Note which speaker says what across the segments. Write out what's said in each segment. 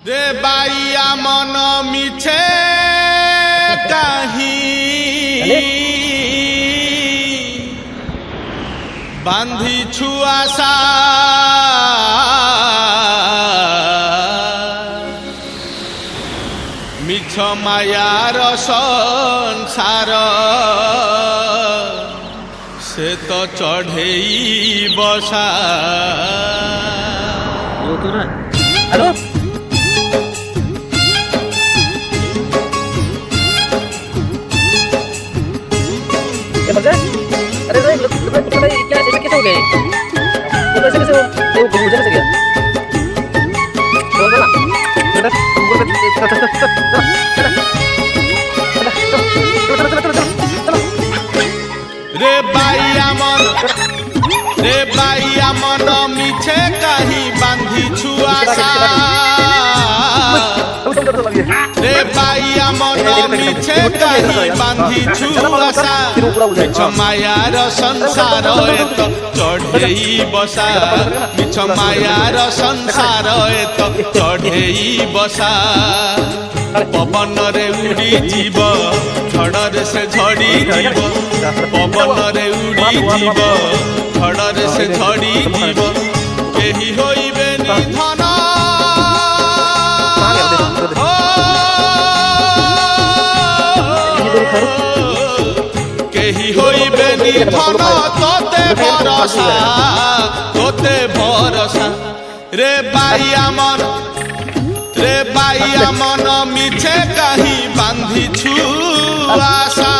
Speaker 1: रे बाइया मन मिछे काही बांधी छुआसा मिछ मायार संसार से तो चढ़ेई बसा।
Speaker 2: हेलो क्या बजा? अरे क्या ऐसे कैसे हो गए? वो कैसे कैसे वो मुझे कैसे गया? बोल ना
Speaker 1: रे बाइया मन मिछे कहीं बांधी छुआसा रे बाइया मन मिछे कहीं बांधी छुआसा मिछ मायार संसार तो चढ़ेई बसा मिछ मायार संसार तो चढ़ेई बसा। पवन रे उड़ी जीव झड़े से झड़ी जीव पवन रे उड़ी जीव झड़े से झड़ी जीव केही होइबे निधन केही होइबे निधन तोते भरोसा रे बाइया मन मिछे कहीं बांधी छुआसा।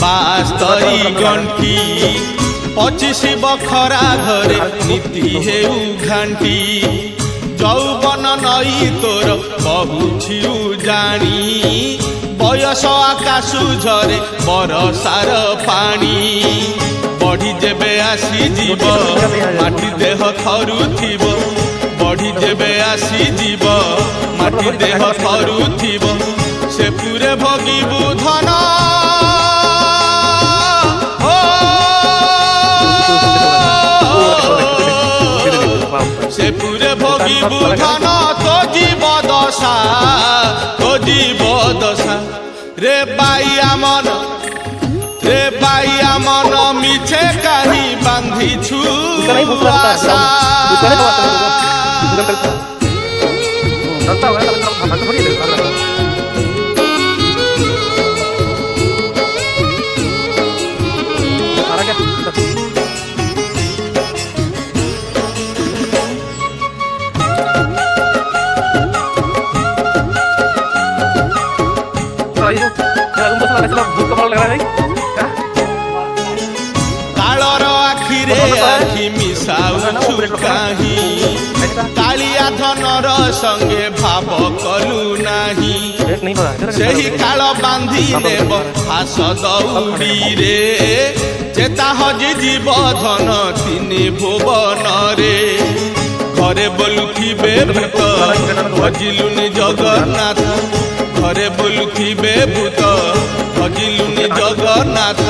Speaker 1: बास्तरी गंठी 25 बखरा घरे नीति हेउ घांटी जौवन नई तोर बहुछिउ जानी बयस आकाशु झरे बरसार पानी बढ़ी जेबे आसी जीव माटी देह थरुथिब बढ़ी जेबे आसी जीव माटी देह थरुथिब से पूरे भोगिबु धन से पूरे भोगिबु धन तो जीव दशा रे बाइया मन मिछे कहीं बांधी छुआसा। कालर आखिरे आखि मिसाउछु काहि कालिया धनर संगे भाव कलु नाही सेही काल बांधी नेब हास दौड़ी रे चेता हजि जीव धन तिनि भुवन रे घरे बोलुथिबे भूत भजिलुनि जगन्नाथ घरे बोलुथिबे भूत भजिलुनि जगन्नाथ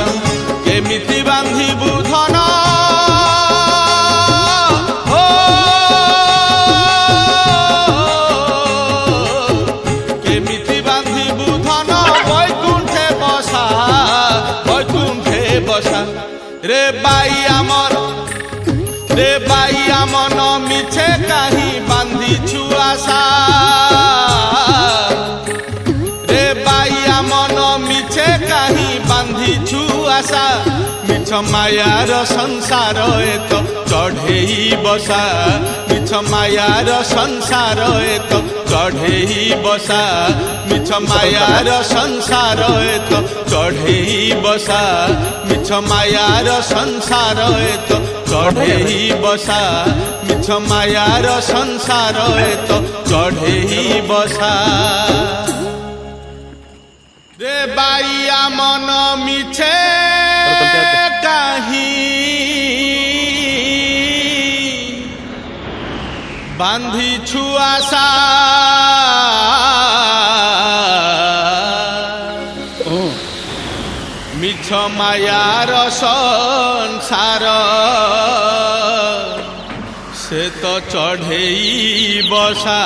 Speaker 1: केमिति बांधिबु धन केमिति बांधिबु धन वैकुंठे बसा रे बाइया मन मिछे कहीं बांधी छुआसा रे बाइया मन मिछे कहीं बांधी छुआसा मिछ मायार संसार तो चढ़ेई बसा मिछ मायार संसार तो चढ़ेई बसा मिछ मायार संसार तो चढ़ेई बसा मिछ मायार संसार तो चढ़ेई बसा मिछ मायार संसार तो चढ़ेई बसा। मन मिछे काहि बांधी छुआशा मिछ मायार संसार से तो चढ़े बसा